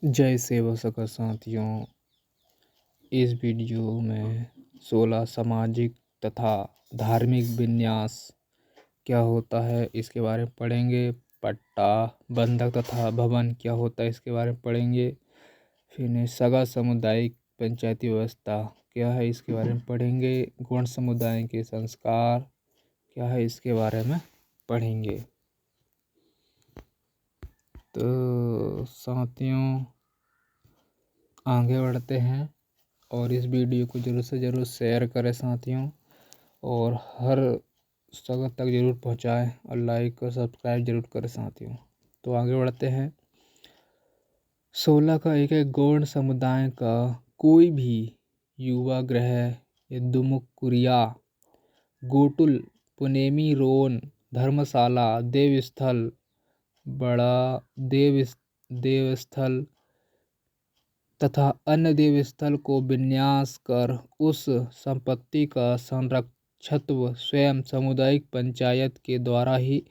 जय सेवा सका साथियों। इस वीडियो में 16 सामाजिक तथा धार्मिक विन्यास क्या होता है इसके बारे में पढ़ेंगे। पट्टा, बंधक तथा भवन क्या होता है इसके बारे में पढ़ेंगे। फिर सगा सामुदायिक पंचायती व्यवस्था क्या है इसके बारे में पढ़ेंगे। गौण समुदाय के संस्कार क्या है इसके बारे में पढ़ेंगे। तो साथियों आगे बढ़ते हैं और इस वीडियो को ज़रूर से ज़रूर शेयर करें साथियों, और हर जगह तक ज़रूर पहुंचाएं और लाइक और सब्सक्राइब जरूर करें साथियों। तो आगे बढ़ते हैं। 16 का एक गौण समुदाय का कोई भी युवा गृह या दुमुकुरिया, गोटुल, पुनेमी, रोन, धर्मशाला, देवस्थल, बड़ा देवस्थल तथा अन्य देवस्थल को विन्यास कर उस संपत्ति का संरक्षत्व स्वयं सामुदायिक पंचायत के द्वारा ही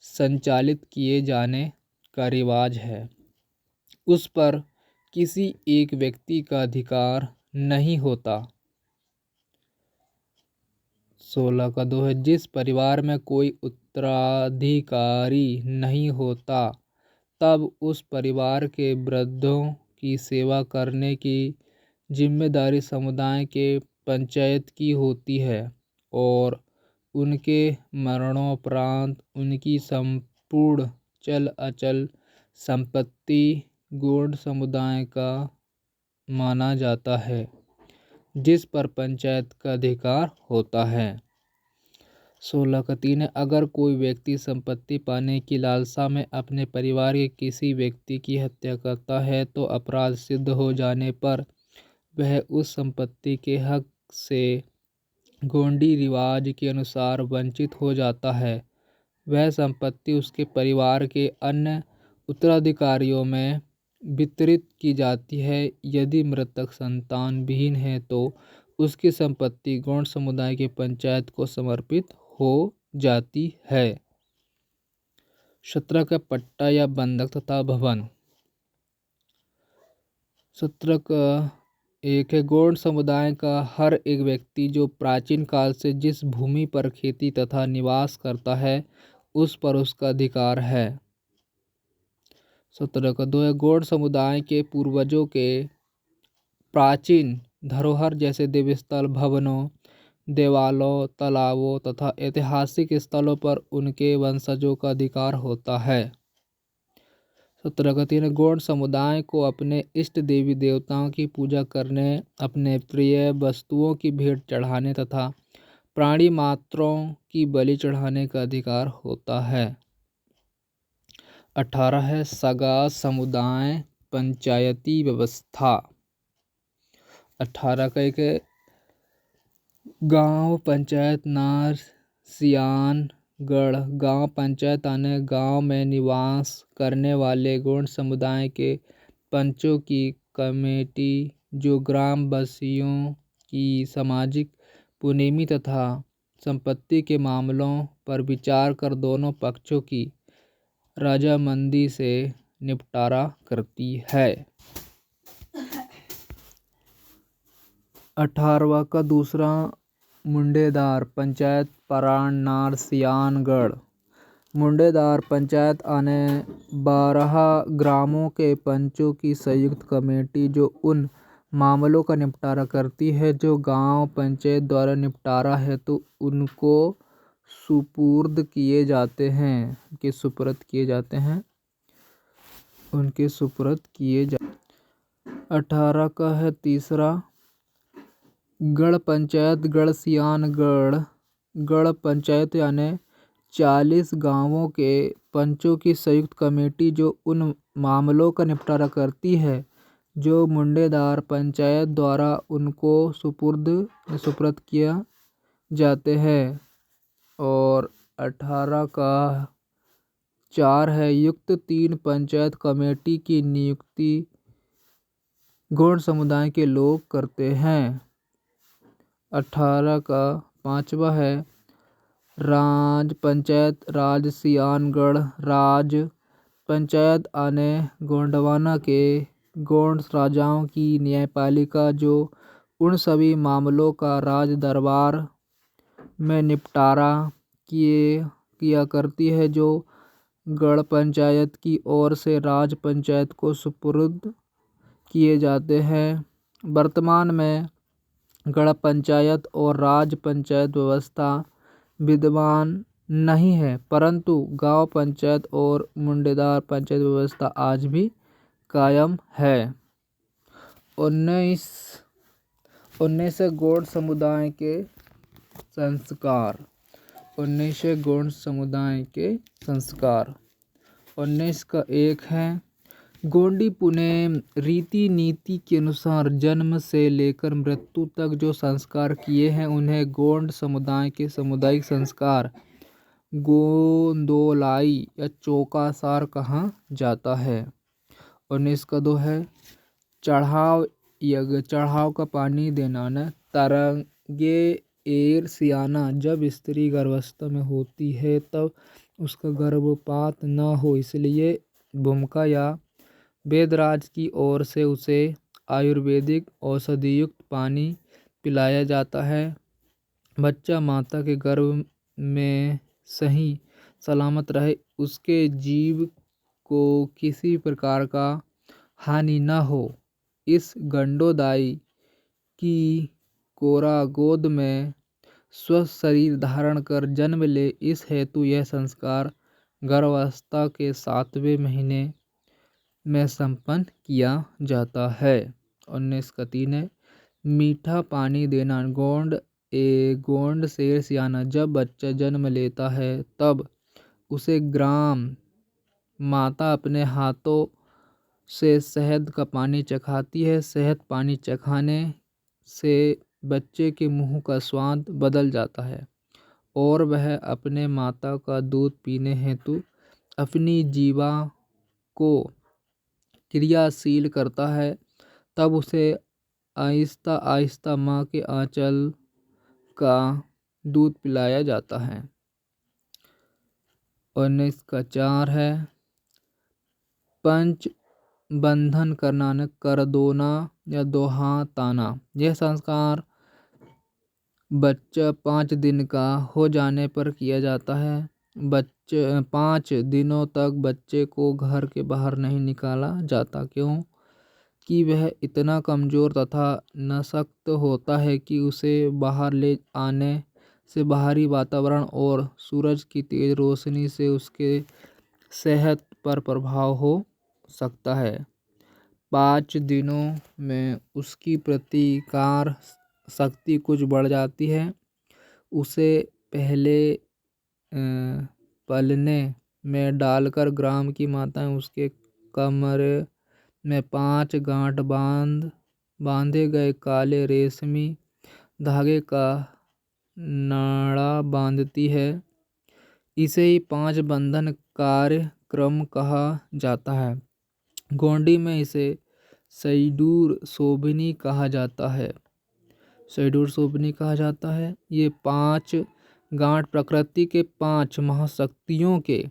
संचालित किए जाने का रिवाज है। उस पर किसी एक व्यक्ति का अधिकार नहीं होता। 16 का 2 है। जिस परिवार में कोई उत्तराधिकारी नहीं होता तब उस परिवार के वृद्धों की सेवा करने की जिम्मेदारी समुदाय के पंचायत की होती है और उनके मरणोपरांत उनकी संपूर्ण चल अचल संपत्ति गौड़ समुदाय का माना जाता है, जिस पर पंचायत का अधिकार होता है। 16 का 3 है। अगर कोई व्यक्ति संपत्ति पाने की लालसा में अपने परिवार के किसी व्यक्ति की हत्या करता है तो अपराध सिद्ध हो जाने पर वह उस संपत्ति के हक से गोंडी रिवाज के अनुसार वंचित हो जाता है। वह संपत्ति उसके परिवार के अन्य उत्तराधिकारियों में वितरित की जाती है। यदि मृतक संतान विहीन है तो उसकी संपत्ति गौड़ समुदाय के पंचायत को समर्पित हो जाती है। 17 का पट्टा या बंधक तथा भवन। 17 का 1 है। गौड़ समुदाय का हर एक व्यक्ति जो प्राचीन काल से जिस भूमि पर खेती तथा निवास करता है उस पर उसका अधिकार है। 17 का 2 है। गौड़ समुदाय के पूर्वजों के प्राचीन धरोहर जैसे देवस्थल, भवनों, देवालयों, तालाबों तथा ऐतिहासिक स्थलों पर उनके वंशजों का अधिकार होता है। 17 का 3 है। गौड़ समुदाय को अपने इष्ट देवी देवताओं की पूजा करने, अपने प्रिय वस्तुओं की भेंट चढ़ाने तथा प्राणी मात्रों की बलि चढ़ाने का अधिकार होता है। 18 है। सगा समुदाय पंचायती व्यवस्था। 18 का 1 है। गांव पंचायत नार सियानगढ़ गांव पंचायत आने गांव में निवास करने वाले गौड़ समुदाय के पंचों की कमेटी जो ग्राम वासियों की सामाजिक, पुनेमी तथा संपत्ति के मामलों पर विचार कर दोनों पक्षों की रजामंदी से निपटारा करती है। 18वां का 2 मुंडेदार पंचायत पराण नार सियानगढ़ मुंडेदार पंचायत आने 12 ग्रामों के पंचों की संयुक्त कमेटी जो उन मामलों का निपटारा करती है जो गांव पंचायत द्वारा निपटारा है तो उनको सुपुर्द किए जाते हैं उनके सुपुर्द किए जाते। 18 का है 3 गढ़ पंचायत गढ़ सियानगढ़ गढ़ पंचायत यानी 40 गांवों के पंचों की संयुक्त कमेटी जो उन मामलों का निपटारा करती है जो मुंडेदार पंचायत द्वारा उनको सुपुर्द किया जाते हैं। और 18 का 4 है। युक्त 3 पंचायत कमेटी की नियुक्ति गौड़ समुदाय के लोग करते हैं। 18 का 5वां है। राज पंचायत राज सियानगढ़ राज पंचायत आने गोंडवाना के गौड़ राजाओं की न्यायपालिका जो उन सभी मामलों का राज दरबार में निपटारा किया करती है जो गढ़ पंचायत की ओर से राज पंचायत को सुपुर्द किए जाते हैं। वर्तमान में गढ़ पंचायत और राज पंचायत व्यवस्था विद्यमान नहीं है, परंतु गांव पंचायत और मुंडेदार पंचायत व्यवस्था आज भी कायम है। 19 गौड़ समुदाय के संस्कार। 19 का एक है गोंडी पुनेम रीति नीति के अनुसार जन्म से लेकर मृत्यु तक जो संस्कार किए हैं उन्हें गोंड समुदाय के सामुदायिक संस्कार गोंदोलाई या चौकासार कहा जाता है। 19 का 2 है चढ़ाव यज्ञ। चढ़ाव का पानी देना न तरंगे एर सियाना। जब स्त्री गर्भावस्था में होती है तब उसका गर्भपात न हो इसलिए भूमिका या वेदराज की ओर से उसे आयुर्वेदिक औषधियुक्त पानी पिलाया जाता है। बच्चा माता के गर्भ में सही सलामत रहे, उसके जीव को किसी प्रकार का हानि न हो, इस गंडोदाई की कोरा गोद में स्वस्थ शरीर धारण कर जन्म ले, इस हेतु यह संस्कार गर्भावस्था के 7वें महीने में संपन्न किया जाता है। 19 का 3 है मीठा पानी देना। गोंड शेर सियाना। जब बच्चा जन्म लेता है तब उसे ग्राम माता अपने हाथों से शहद का पानी चखाती है। शहद पानी चखाने से बच्चे के मुंह का स्वाद बदल जाता है और वह अपने माता का दूध पीने हेतु अपनी जीवा को क्रियाशील करता है। तब उसे आहिस्ता आहिस्ता माँ के आंचल का दूध पिलाया जाता है। 19 का 4 है पंच बंधन करना न कर दोना या दोहा ताना। यह संस्कार बच्चा 5 दिन का हो जाने पर किया जाता है। 5 दिनों तक बच्चे को घर के बाहर नहीं निकाला जाता, क्यों कि वह इतना कमज़ोर तथा नशक्त होता है कि उसे बाहर ले आने से बाहरी वातावरण और सूरज की तेज रोशनी से उसके सेहत पर प्रभाव हो सकता है। 5 दिनों में उसकी प्रतिकार शक्ति कुछ बढ़ जाती है। उसे पहले पलने में डालकर ग्राम की माताएं उसके कमरे में 5 गांठ बांधे गए काले रेशमी धागे का नाड़ा बांधती है। इसे ही 5 बंधन कार्यक्रम कहा जाता है। गोंडी में इसे सईडूर शोभनी कहा जाता है। ये 5 गांठ प्रकृति के 5 महाशक्तियों के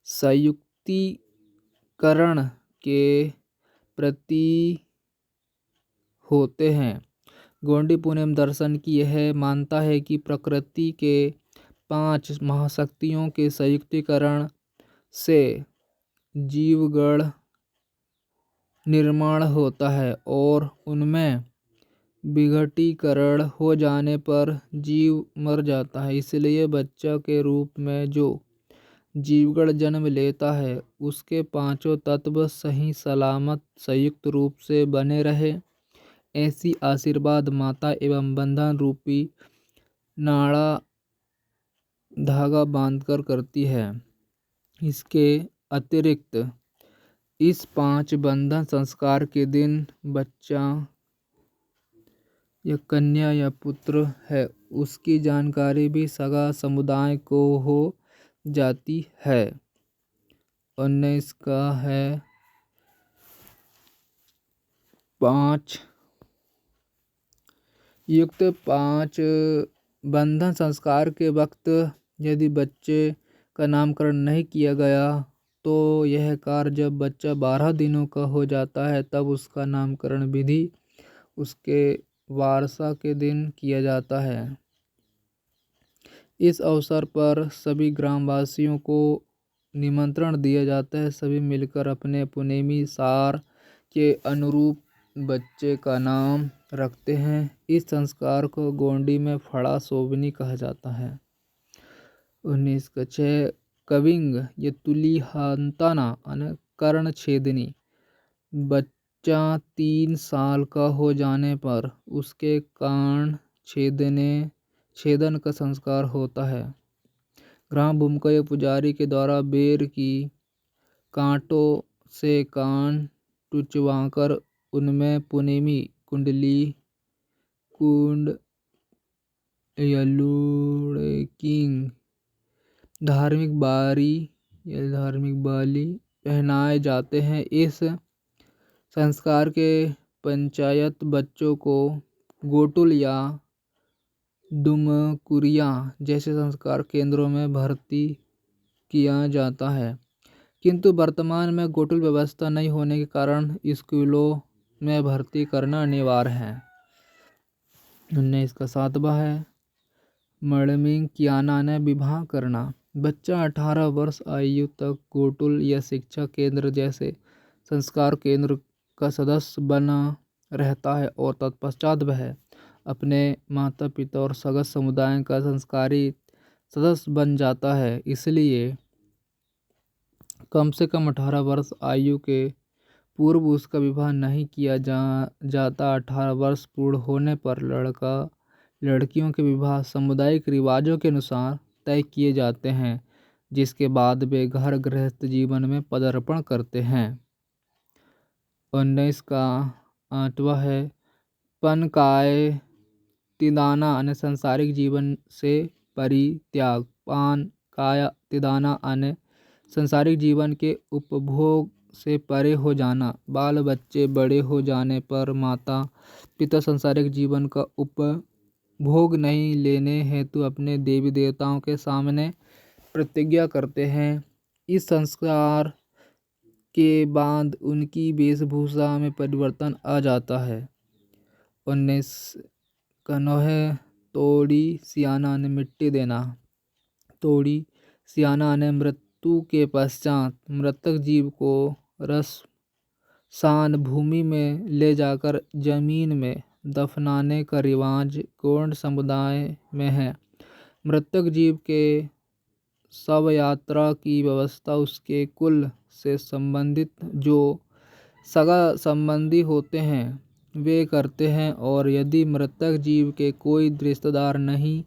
संयुक्तिकरण के प्रति होते हैं। गोंडी पुनेम दर्शन की यह मानता है कि प्रकृति के 5 महाशक्तियों के संयुक्तिकरण से जीवगण निर्माण होता है और उनमें विघटीकरण हो जाने पर जीव मर जाता है। इसलिए बच्चा के रूप में जो जीवगण जन्म लेता है उसके 5 तत्व सही सलामत संयुक्त रूप से बने रहे, ऐसी आशीर्वाद माता एवं बंधन रूपी नाड़ा धागा बांधकर करती है। इसके अतिरिक्त इस 5 बंधन संस्कार के दिन बच्चा या कन्या या पुत्र है उसकी जानकारी भी सगा समुदाय को हो जाती है। 19 का है 5 युक्त 5 बंधन संस्कार के वक्त यदि बच्चे का नामकरण नहीं किया गया तो यह कार्य जब बच्चा 12 दिनों का हो जाता है तब उसका नामकरण विधि उसके वारसा के दिन किया जाता है। इस अवसर पर सभी ग्रामवासियों को निमंत्रण दिया जाता है। सभी मिलकर अपने पुनेमी सार के अनुरूप बच्चे का नाम रखते हैं। इस संस्कार को गोंडी में फड़ा सोवनी कहा जाता है। 1906 कविंग ये तुलिहांताना कर्ण छेदनी। बच्चा 3 साल का हो जाने पर उसके कान छेदन का संस्कार होता है। ग्राम भूमि या पुजारी के द्वारा बेर की कांटों से कान टुचवाकर उनमें पुनेमी कुंडली यलुड़किंग धार्मिक बाली पहनाए जाते हैं। इस संस्कार के पंचायत बच्चों को गोटुल या डुमकुरिया जैसे संस्कार केंद्रों में भर्ती किया जाता है, किंतु वर्तमान में गोटुल व्यवस्था नहीं होने के कारण स्कूलों में भर्ती करना अनिवार्य है। 19 का 7वां है मड़मिंग कियाना ने विवाह करना। बच्चा 18 वर्ष आयु तक गोटुल या शिक्षा केंद्र जैसे संस्कार केंद्र का सदस्य बना रहता है और तत्पश्चात वह अपने माता पिता और सगत समुदाय का संस्कारित सदस्य बन जाता है। इसलिए कम से कम 18 वर्ष आयु के पूर्व उसका विवाह नहीं किया जाता। 18 वर्ष पूर्ण होने पर लड़का लड़कियों के विवाह सामुदायिक रिवाजों के अनुसार तय किए जाते हैं, जिसके बाद वे घर गृहस्थ जीवन में पदार्पण करते हैं। 19 का 8वां है पनकाय तिदाना अन्य सांसारिक जीवन से परित्याग। पान काया तिदाना अन्य सांसारिक जीवन के उपभोग से परे हो जाना। बाल बच्चे बड़े हो जाने पर माता पिता सांसारिक जीवन का उपभोग नहीं लेने हेतु अपने देवी देवताओं के सामने प्रतिज्ञा करते हैं। इस संस्कार के बाद उनकी वेशभूषा में परिवर्तन आ जाता है। 19 का 9 है तोड़ी सियाना ने मिट्टी देना। तोड़ी सियाना ने मृत्यु के पश्चात मृतक जीव को रससान भूमि में ले जाकर जमीन में दफनाने का रिवाज गोंड समुदाय में है। मृतक जीव के शव यात्रा की व्यवस्था उसके कुल से संबंधित जो सगा संबंधी होते हैं वे करते हैं, और यदि मृतक जीव के कोई रिश्तेदार नहीं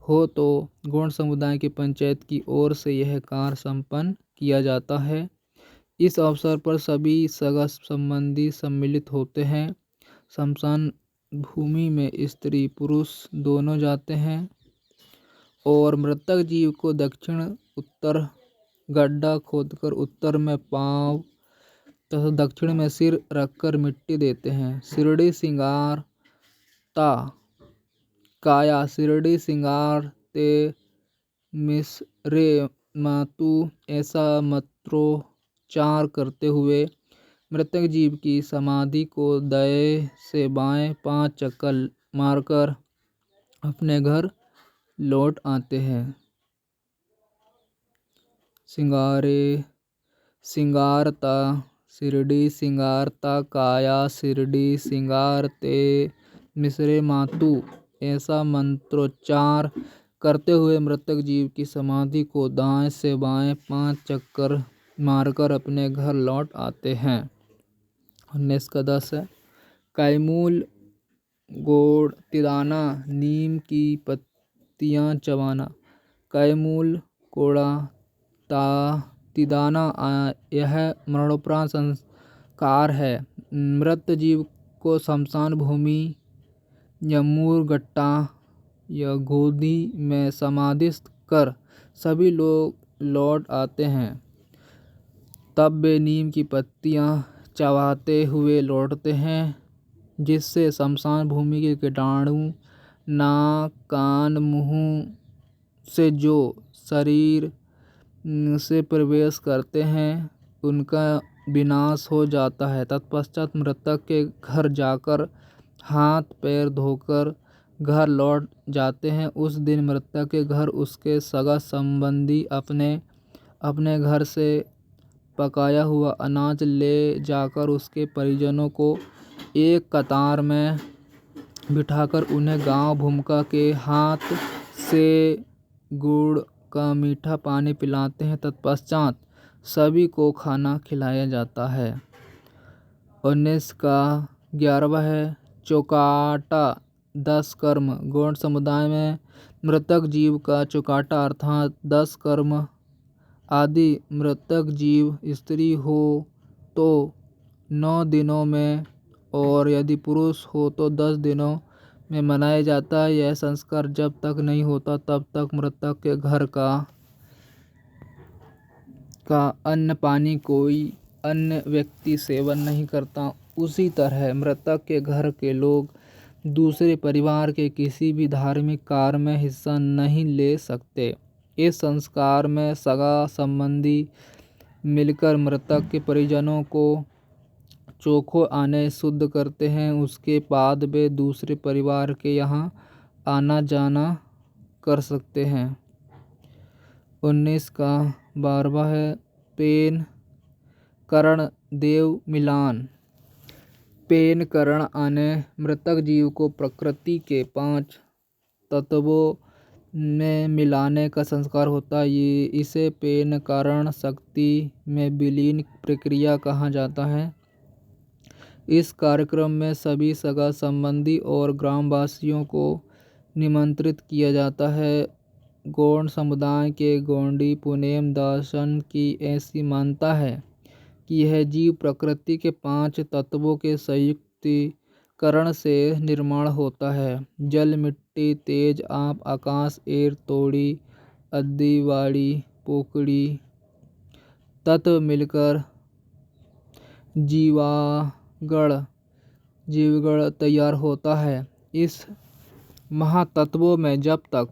हो तो गोंड समुदाय की पंचायत की ओर से यह कार्य संपन्न किया जाता है। इस अवसर पर सभी सगा संबंधी सम्मिलित होते हैं। शमशान भूमि में स्त्री पुरुष दोनों जाते हैं और मृतक जीव को दक्षिण उत्तर गड्ढा खोदकर उत्तर में पांव तथा दक्षिण में सिर रखकर मिट्टी देते हैं। शिरडी सिंगारता काया शिरडी सिंगार ते मिसरे मातु ऐसा मंत्रोच्चार करते हुए मृतक जीव की समाधि को दाएं से बाएं 5 चक्कर मारकर अपने घर लौट आते हैं। सिंगारता शिरडी सिंगारता काया शिरडी सिंगारते मिसरे मातु ऐसा मंत्रोच्चार करते हुए मृतक जीव की समाधि को दाएं से बाएं 5 चक्कर मारकर अपने घर लौट आते हैं। 19 का 10 है कैमूल गोड़ तिदाना नीम की पत्तियां चबाना। कैमूल कोड़ा तिदाना यह मरणोपरांत संस्कार है। मृत जीव को शमशान भूमि यमूर गट्टा या गोदी में समाधिस्थ कर सभी लोग लौट आते हैं। तब वे नीम की पत्तियां चबाते हुए लौटते हैं, जिससे शमशान भूमि के कीटाणु नाक कान मुंह से जो शरीर से प्रवेश करते हैं उनका विनाश हो जाता है। तत्पश्चात मृतक के घर जाकर हाथ पैर धोकर घर लौट जाते हैं। उस दिन मृतक के घर उसके सगा संबंधी अपने घर से पकाया हुआ अनाज ले जाकर उसके परिजनों को एक कतार में बिठाकर उन्हें गांव भूमिका के हाथ से गुड़ का मीठा पानी पिलाते हैं। तत्पश्चात सभी को खाना खिलाया जाता है। 19 का 11वां है चौकाटा 10 कर्म। गौड़ समुदाय में मृतक जीव का चौकाटा अर्थात 10 कर्म आदि मृतक जीव स्त्री हो तो 9 दिनों में और यदि पुरुष हो तो 10 दिनों में मनाया जाता है। यह संस्कार जब तक नहीं होता तब तक मृतक के घर का अन्न पानी कोई अन्य व्यक्ति सेवन नहीं करता। उसी तरह मृतक के घर के लोग दूसरे परिवार के किसी भी धार्मिक कार्य में हिस्सा नहीं ले सकते। इस संस्कार में सगा संबंधी मिलकर मृतक के परिजनों को चोखो आने शुद्ध करते हैं। उसके बाद वे दूसरे परिवार के यहाँ आना जाना कर सकते हैं। 19 का 12वां है पेन करण देव मिलान। पेन करण आने मृतक जीव को प्रकृति के 5 तत्वों में मिलाने का संस्कार होता है। इसे पेन करण शक्ति में विलीन प्रक्रिया कहा जाता है। इस कार्यक्रम में सभी सगा संबंधी और ग्रामवासियों को निमंत्रित किया जाता है। गौड़ समुदाय के गौंडी पुनेम दासन की ऐसी मान्यता है कि यह जीव प्रकृति के 5 तत्वों के संयुक्तीकरण से निर्माण होता है। जल मिट्टी तेज आप आकाश एर तोड़ी अद्दी वाड़ी पोकड़ी तत्व मिलकर जीवगण तैयार होता है। इस महातत्वों में जब तक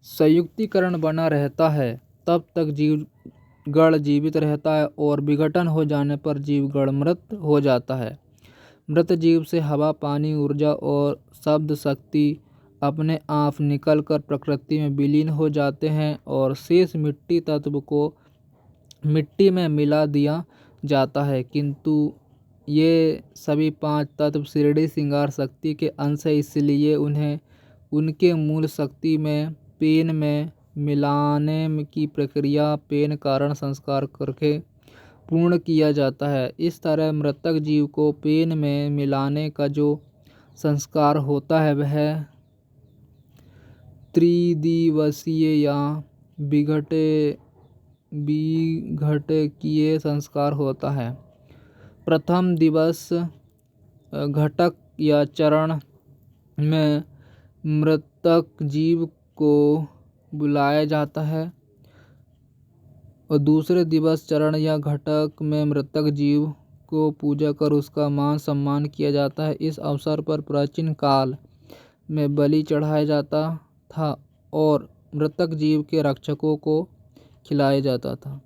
संयुक्तीकरण बना रहता है तब तक जीवगण जीवित रहता है और विघटन हो जाने पर जीवगण मृत हो जाता है। मृत जीव से हवा पानी ऊर्जा और शब्द शक्ति अपने आप निकलकर प्रकृति में विलीन हो जाते हैं और शेष मिट्टी तत्व को मिट्टी में मिला दिया जाता है। किंतु ये सभी 5 तत्व शिरडी श्रृंगार शक्ति के अंश है, इसलिए उन्हें उनके मूल शक्ति में पेन में मिलाने की प्रक्रिया पेन कारण संस्कार करके पूर्ण किया जाता है। इस तरह मृतक जीव को पेन में मिलाने का जो संस्कार होता है वह त्रिदिवसीय या विघटकीय संस्कार होता है। प्रथम दिवस घटक या चरण में मृतक जीव को बुलाया जाता है और दूसरे दिवस चरण या घटक में मृतक जीव को पूजा कर उसका मान सम्मान किया जाता है। इस अवसर पर प्राचीन काल में बलि चढ़ाया जाता था और मृतक जीव के रक्षकों को खिलाया जाता था,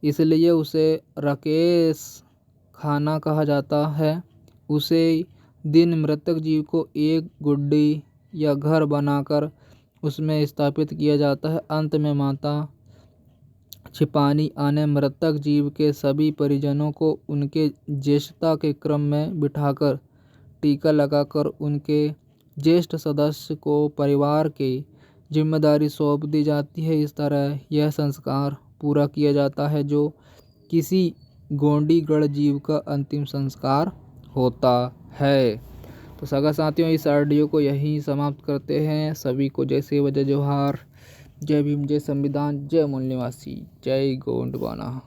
इसलिए उसे राकेश खाना कहा जाता है। उसे दिन मृतक जीव को एक गुड्डी या घर बनाकर उसमें स्थापित किया जाता है। अंत में माता छिपानी आने मृतक जीव के सभी परिजनों को उनके ज्येष्ठता के क्रम में बिठाकर टीका लगाकर उनके ज्येष्ठ सदस्य को परिवार की जिम्मेदारी सौंप दी जाती है। इस तरह यह संस्कार पूरा किया जाता है जो किसी गोंडी गढ़ जीव का अंतिम संस्कार होता है। तो सगा साथियों, इस ऑडियो को यहीं समाप्त करते हैं। सभी को जय सेवा जय जोहार, जय भीम, जय संविधान, जय मूल निवासी, जय गोंडवाना।